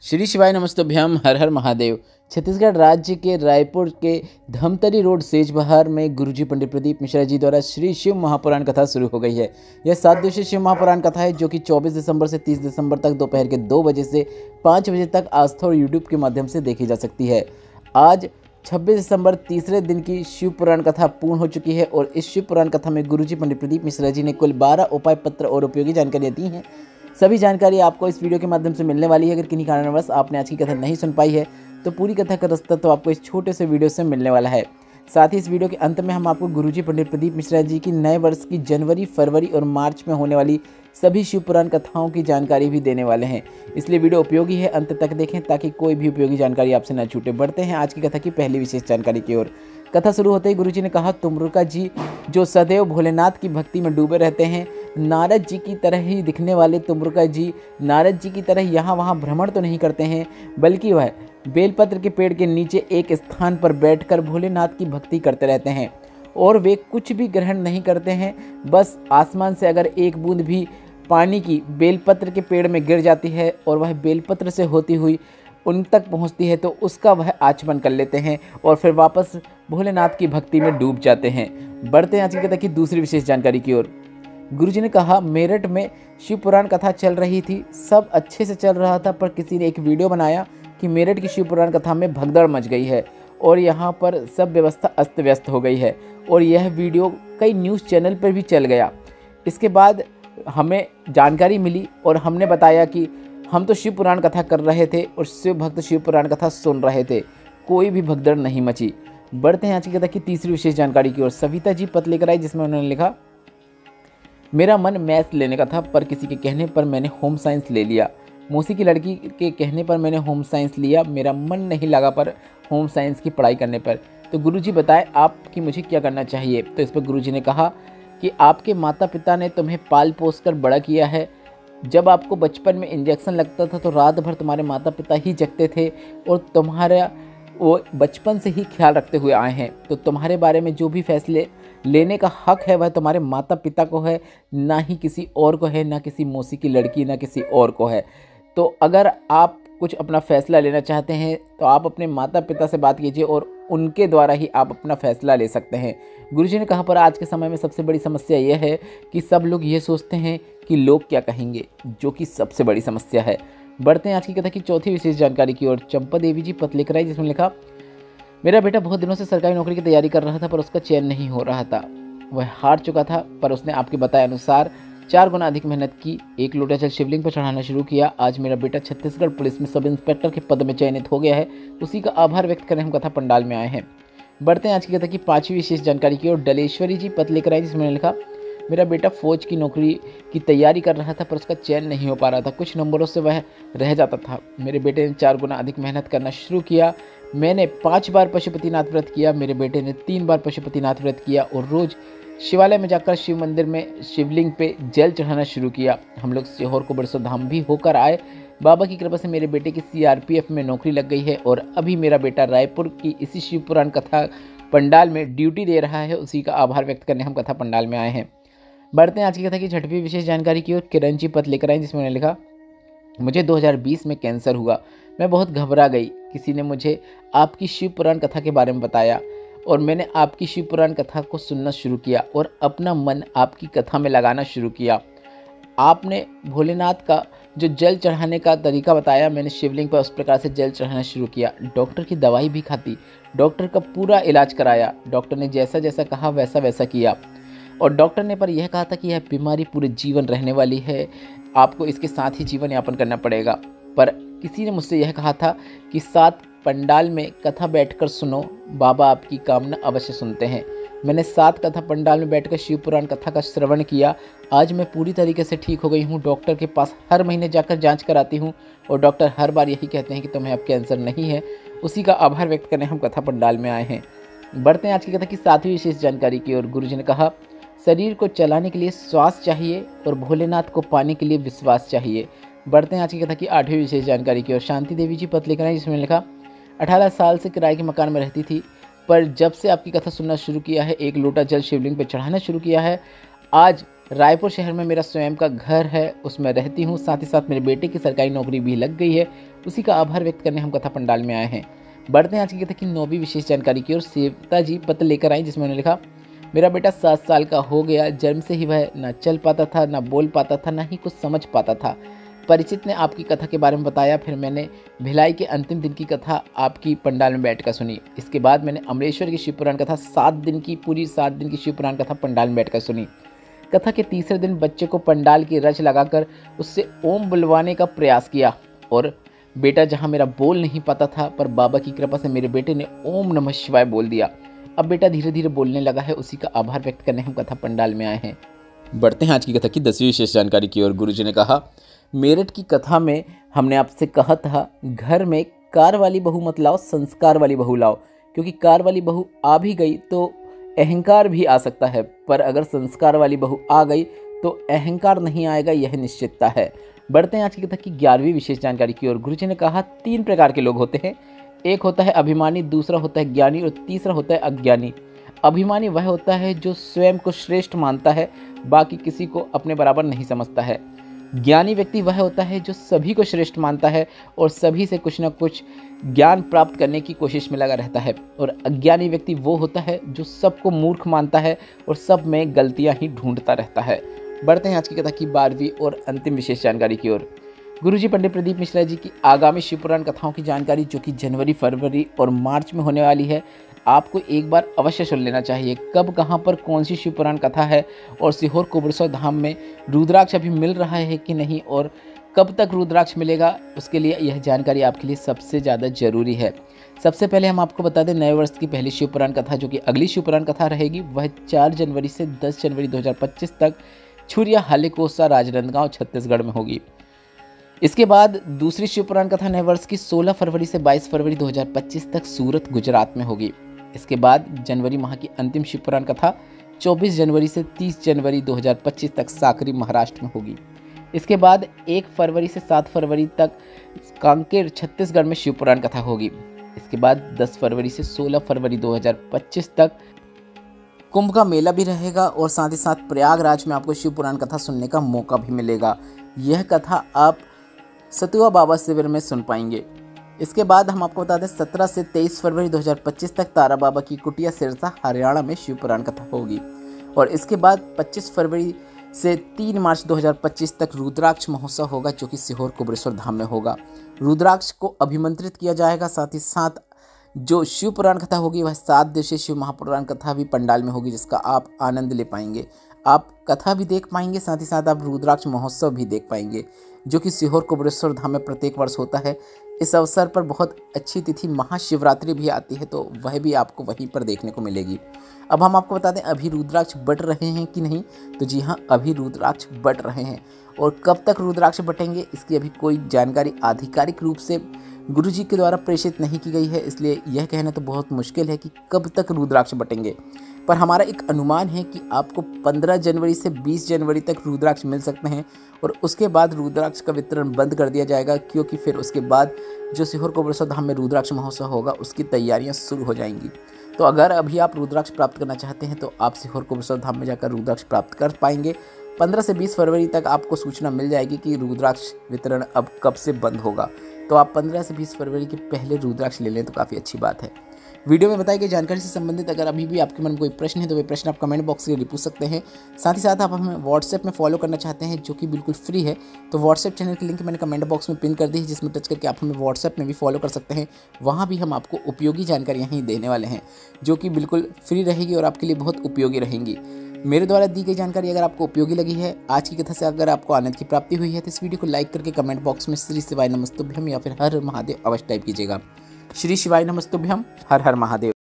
श्री शिवाय नमस्तुभ्यम। हर हर महादेव। छत्तीसगढ़ राज्य के रायपुर के धमतरी रोड सेजबहार में गुरुजी पंडित प्रदीप मिश्रा जी द्वारा श्री शिव महापुराण कथा शुरू हो गई है। यह 7 दिवसीय शिव महापुराण कथा है जो कि 24 दिसंबर से 30 दिसंबर तक दोपहर के 2 बजे से 5 बजे तक आस्था और यूट्यूब के माध्यम से देखी जा सकती है। आज 26 दिसंबर तीसरे दिन की शिव पुराण कथा पूर्ण हो चुकी है और इस शिव पुराण कथा में गुरुजी पंडित प्रदीप मिश्रा जी ने कुल 12 उपाय पत्र और उपयोगी जानकारियाँ दी हैं। सभी जानकारी आपको इस वीडियो के माध्यम से मिलने वाली है। अगर किन्हीं कारणवश आपने आज की कथा नहीं सुन पाई है तो पूरी कथा का रास्ता तो आपको इस छोटे से वीडियो से मिलने वाला है। साथ ही इस वीडियो के अंत में हम आपको गुरुजी पंडित प्रदीप मिश्रा जी की नए वर्ष की जनवरी, फरवरी और मार्च में होने वाली सभी शिव पुराण कथाओं की जानकारी भी देने वाले हैं। इसलिए वीडियो उपयोगी है, अंत तक देखें ताकि कोई भी उपयोगी जानकारी आपसे न छूटे। बढ़ते हैं आज की कथा की पहली विशेष जानकारी की ओर। कथा शुरू होते ही गुरुजी ने कहा, तुमरुका जी जो सदैव भोलेनाथ की भक्ति में डूबे रहते हैं, नारद जी की तरह ही दिखने वाले तुमरुका जी नारद जी की तरह यहाँ वहाँ भ्रमण तो नहीं करते हैं, बल्कि वह बेलपत्र के पेड़ के नीचे एक स्थान पर बैठकर भोलेनाथ की भक्ति करते रहते हैं और वे कुछ भी ग्रहण नहीं करते हैं। बस आसमान से अगर एक बूंद भी पानी की बेलपत्र के पेड़ में गिर जाती है और वह बेलपत्र से होती हुई उन तक पहुंचती है तो उसका वह आचमन कर लेते हैं और फिर वापस भोलेनाथ की भक्ति में डूब जाते हैं। बढ़ते हैं आज की कथा की दूसरी विशेष जानकारी की ओर। गुरुजी ने कहा, मेरठ में शिव पुराण कथा चल रही थी, सब अच्छे से चल रहा था, पर किसी ने एक वीडियो बनाया कि मेरठ की शिव पुराण कथा में भगदड़ मच गई है और यहाँ पर सब व्यवस्था अस्त व्यस्त हो गई है और यह वीडियो कई न्यूज़ चैनल पर भी चल गया। इसके बाद हमें जानकारी मिली और हमने बताया कि हम तो शिव पुराण कथा कर रहे थे और शिव भक्त शिव पुराण कथा सुन रहे थे, कोई भी भगदड़ नहीं मची। बढ़ते हैं आज की कथा की तीसरी विशेष जानकारी की ओर। सविता जी पत्र लेकर आई जिसमें उन्होंने लिखा, मेरा मन मैथ्स लेने का था पर किसी के कहने पर मैंने होम साइंस ले लिया। मौसी की लड़की के कहने पर मैंने होम साइंस लिया, मेरा मन नहीं लगा पर होम साइंस की पढ़ाई करने पर। तो गुरुजी बताए आपकी मुझे क्या करना चाहिए। तो इस पर गुरुजी ने कहा कि आपके माता पिता ने तुम्हें पाल पोस कर बड़ा किया है। जब आपको बचपन में इंजेक्शन लगता था तो रात भर तुम्हारे माता पिता ही जगते थे और तुम्हारा वो बचपन से ही ख्याल रखते हुए आए हैं। तो तुम्हारे बारे में जो भी फैसले लेने का हक है वह तुम्हारे माता पिता को है, ना ही किसी और को है, ना किसी मौसी की लड़की, ना किसी और को है। तो अगर आप कुछ अपना फैसला लेना चाहते हैं तो आप अपने माता पिता से बात कीजिए और उनके द्वारा ही आप अपना फैसला ले सकते हैं। गुरुजी ने कहा, पर आज के समय में सबसे बड़ी समस्या यह है कि सब लोग ये सोचते हैं कि लोग क्या कहेंगे, जो कि सबसे बड़ी समस्या है। बढ़ते हैं आज की कथा की चौथी विशेष जानकारी की ओर। चंपा देवी जी पत्र लिख रही जिसमें लिखा, मेरा बेटा बहुत दिनों से सरकारी नौकरी की तैयारी कर रहा था पर उसका चयन नहीं हो रहा था। वह हार चुका था पर उसने आपके बताए अनुसार 4 गुना अधिक मेहनत की, 1 लोटा जल शिवलिंग पर चढ़ाना शुरू किया। आज मेरा बेटा छत्तीसगढ़ पुलिस में सब इंस्पेक्टर के पद में चयनित हो गया है, उसी का आभार व्यक्त करने हम कथा पंडाल में आए हैं। बढ़ते हैं आज की कथा की 5वीं विशेष जानकारी की ओर। डलेश्वरी जी पत्र लेकर आई जिसमें लिखा, मेरा बेटा फौज की नौकरी की तैयारी कर रहा था पर उसका चयन नहीं हो पा रहा था, कुछ नंबरों से वह रह जाता था। मेरे बेटे ने 4 गुना अधिक मेहनत करना शुरू किया। मैंने 5 बार पशुपतिनाथ व्रत किया, मेरे बेटे ने 3 बार पशुपतिनाथ व्रत किया और रोज़ शिवालय में जाकर शिव मंदिर में शिवलिंग पे जल चढ़ाना शुरू किया। हम लोग सीहोर को बरसों धाम भी होकर आए। बाबा की कृपा से मेरे बेटे की CRPF में नौकरी लग गई है और अभी मेरा बेटा रायपुर की इसी शिव पुराण कथा पंडाल में ड्यूटी दे रहा है, उसी का आभार व्यक्त करने हम कथा पंडाल में आए हैं। बढ़ते हैं आज की कथा की 6वीं विशेष जानकारी की ओर। किरण जी पत्र लेकर आए जिसमें उन्होंने लिखा, मुझे 2020 में कैंसर हुआ, मैं बहुत घबरा गई। किसी ने मुझे आपकी शिव पुराण कथा के बारे में बताया और मैंने आपकी शिव पुराण कथा को सुनना शुरू किया और अपना मन आपकी कथा में लगाना शुरू किया। आपने भोलेनाथ का जो जल चढ़ाने का तरीका बताया, मैंने शिवलिंग पर उस प्रकार से जल चढ़ाना शुरू किया। डॉक्टर की दवाई भी खाती, डॉक्टर का पूरा इलाज कराया, डॉक्टर ने जैसा जैसा कहा वैसा वैसा किया और डॉक्टर ने पर यह कहा था कि यह बीमारी पूरे जीवन रहने वाली है, आपको इसके साथ ही जीवन यापन करना पड़ेगा। पर किसी ने मुझसे यह कहा था कि 7 पंडाल में कथा बैठकर सुनो, बाबा आपकी कामना अवश्य सुनते हैं। मैंने 7 कथा पंडाल में बैठकर शिव पुराण कथा का श्रवण किया। आज मैं पूरी तरीके से ठीक हो गई हूँ। डॉक्टर के पास हर महीने जाकर जांच कराती हूँ और डॉक्टर हर बार यही कहते हैं कि तुम्हें अब कैंसर नहीं है, उसी का आभार व्यक्त करने हम कथा पंडाल में आए हैं। बढ़ते हैं आज की कथा की 7वीं विशेष जानकारी की ओर। गुरुजी ने कहा, शरीर को चलाने के लिए श्वास चाहिए और भोलेनाथ को पाने के लिए विश्वास चाहिए। बढ़ते हैं आज की कथा की 8वीं विशेष जानकारी की ओर। शांति देवी जी पत्र लेकर आई जिसमें लिखा, 18 साल से किराए के मकान में रहती थी पर जब से आपकी कथा सुनना शुरू किया है, 1 लोटा जल शिवलिंग पर चढ़ाना शुरू किया है, आज रायपुर शहर में मेरा स्वयं का घर है, उसमें रहती हूँ। साथ ही साथ मेरे बेटे की सरकारी नौकरी भी लग गई है, उसी का आभार व्यक्त करने हम कथा पंडाल में आए हैं। बढ़ते हैं आज की कथा की 9वीं विशेष जानकारी की ओर। सेवता जी पत्र लेकर आई जिसमें उन्होंने लिखा, मेरा बेटा 7 साल का हो गया। जन्म से ही वह न चल पाता था, न बोल पाता था, न ही कुछ समझ पाता था। परिचित ने आपकी कथा के बारे में बताया, फिर मैंने भिलाई के अंतिम दिन की कथा आपकी पंडाल में बैठकर सुनी। इसके बाद मैंने अमलेश्वर की शिव पुराण कथा 7 दिन की, पूरी 7 दिन की शिव पुराण कथा पंडाल में बैठकर सुनी। कथा के तीसरे दिन बच्चे को पंडाल की रच लगाकर उससे ओम बुलवाने का प्रयास किया और बेटा जहाँ मेरा बोल नहीं पाता था, पर बाबा की कृपा से मेरे बेटे ने ओम नमः शिवाय बोल दिया। अब बेटा धीरे धीरे बोलने लगा है। उसी का आभार व्यक्त करने हम कथा पंडाल में आए हैं। बढ़ते हैं आज की कथा की 10वीं विशेष जानकारी की ओर। गुरुजी ने कहा, मेरठ की कथा में हमने आपसे कहा था घर में कार वाली बहू मत लाओ, संस्कार वाली बहू लाओ, क्योंकि कार वाली बहू आ भी गई तो अहंकार भी आ सकता है, पर अगर संस्कार वाली बहू आ गई तो अहंकार नहीं आएगा, यह निश्चितता है। बढ़ते हैं आज की कथा की 11वीं विशेष जानकारी की ओर। गुरुजी ने कहा, 3 प्रकार के लोग होते हैं। एक होता है अभिमानी, दूसरा होता है ज्ञानी और तीसरा होता है अज्ञानी। अभिमानी वह होता है जो स्वयं को श्रेष्ठ मानता है, बाकी किसी को अपने बराबर नहीं समझता है। ज्ञानी व्यक्ति वह होता है जो सभी को श्रेष्ठ मानता है और सभी से कुछ न कुछ ज्ञान प्राप्त करने की कोशिश में लगा रहता है। और अज्ञानी व्यक्ति वो होता है जो सबको मूर्ख मानता है और सब में गलतियां ही ढूंढता रहता है। बढ़ते हैं आज की कथा की 12वीं और अंतिम विशेष जानकारी की ओर। गुरुजी पंडित प्रदीप मिश्रा जी की आगामी शिव पुराण कथाओं की जानकारी जो कि जनवरी, फरवरी और मार्च में होने वाली है, आपको एक बार अवश्य सुन लेना चाहिए। कब, कहां पर, कौन सी शिव पुराण कथा है और सीहोर कुबेरेश्वर धाम में रुद्राक्ष अभी मिल रहा है कि नहीं और कब तक रुद्राक्ष मिलेगा, उसके लिए यह जानकारी आपके लिए सबसे ज़्यादा जरूरी है। सबसे पहले हम आपको बता दें, नए वर्ष की पहली शिव पुराण कथा जो कि अगली शिव पुराण कथा रहेगी, वह 4 जनवरी से 10 जनवरी 2025 तक छुरिया हालेकोसा राजनांदगांव छत्तीसगढ़ में होगी। इसके बाद दूसरी शिव पुराण कथा नए वर्ष की 16 फरवरी से 22 फरवरी 2025 तक सूरत, गुजरात में होगी। इसके बाद जनवरी माह की अंतिम शिव पुराण कथा 24 जनवरी से 30 जनवरी 2025 तक साकरी, महाराष्ट्र में होगी। इसके बाद 1 फरवरी से 7 फरवरी तक कांकेर, छत्तीसगढ़ में शिव पुराण कथा होगी। इसके बाद 10 फरवरी से 16 फरवरी 2025 तक कुंभ का मेला भी रहेगा और साथ ही साथ प्रयागराज में आपको शिव पुराण कथा सुनने का मौका भी मिलेगा। यह कथा आप सतुआ बाबा शिविर में सुन पाएंगे। इसके बाद हम आपको बता दें, 17 से 23 फरवरी 2025 तक तारा बाबा की कुटिया, सिरसा, हरियाणा में शिव पुराण कथा होगी। और इसके बाद 25 फरवरी से 3 मार्च 2025 तक रुद्राक्ष महोत्सव होगा जो कि सीहोर कुबेरेश्वर धाम में होगा। रुद्राक्ष को अभिमंत्रित किया जाएगा। साथ ही साथ जो शिव पुराण कथा होगी वह 7 दिवसीय शिव महापुराण कथा भी पंडाल में होगी, जिसका आप आनंद ले पाएंगे। आप कथा भी देख पाएंगे, साथ ही साथ आप रुद्राक्ष महोत्सव भी देख पाएंगे जो कि सीहोर कुबेरेश्वर धाम में प्रत्येक वर्ष होता है। इस अवसर पर बहुत अच्छी तिथि महाशिवरात्रि भी आती है, तो वह भी आपको वहीं पर देखने को मिलेगी। अब हम आपको बता दें, अभी रुद्राक्ष बट रहे हैं कि नहीं, तो जी हाँ, अभी रुद्राक्ष बट रहे हैं। और कब तक रुद्राक्ष बटेंगे इसकी अभी कोई जानकारी आधिकारिक रूप से गुरुजी के द्वारा प्रेषित नहीं की गई है, इसलिए यह कहना तो बहुत मुश्किल है कि कब तक रुद्राक्ष बटेंगे। पर हमारा एक अनुमान है कि आपको 15 जनवरी से 20 जनवरी तक रुद्राक्ष मिल सकते हैं और उसके बाद रुद्राक्ष का वितरण बंद कर दिया जाएगा, क्योंकि फिर उसके बाद जो सीहोर कुबेरेश्वर धाम में रुद्राक्ष महोत्सव होगा उसकी तैयारियां शुरू हो जाएंगी। तो अगर अभी आप रुद्राक्ष प्राप्त करना चाहते हैं तो आप सीहोर कुबेरेश्वर धाम में जाकर रुद्राक्ष प्राप्त कर पाएंगे। 15 से 20 फरवरी तक आपको सूचना मिल जाएगी कि रुद्राक्ष वितरण अब कब से बंद होगा। तो आप 15 से 20 फरवरी के पहले रुद्राक्ष ले लें तो काफ़ी अच्छी बात है। वीडियो में बताई गई जानकारी से संबंधित अगर अभी भी आपके मन में कोई प्रश्न है तो वे प्रश्न आप कमेंट बॉक्स से पूछ सकते हैं। साथ ही साथ आप हमें व्हाट्सएप में फॉलो करना चाहते हैं जो कि बिल्कुल फ्री है, तो व्हाट्सएप चैनल की लिंक मैंने कमेंट बॉक्स में पिन कर दी है, जिसमें टच करके आप हमें व्हाट्सएप में भी फॉलो कर सकते हैं। वहाँ भी हम आपको उपयोगी जानकारियाँ ही देने वाले हैं जो कि बिल्कुल फ्री रहेगी और आपके लिए बहुत उपयोगी रहेंगी। मेरे द्वारा दी गई जानकारी अगर आपको उपयोगी लगी है, आज की कथा से अगर आपको आनंद की प्राप्ति हुई है, तो इस वीडियो को लाइक करके कमेंट बॉक्स में श्री शिवाय नमस्तुभ्यम या फिर हर हर महादेव अवश्य टाइप कीजिएगा। श्री शिवाय नमस्तुभ्यम, हर हर महादेव।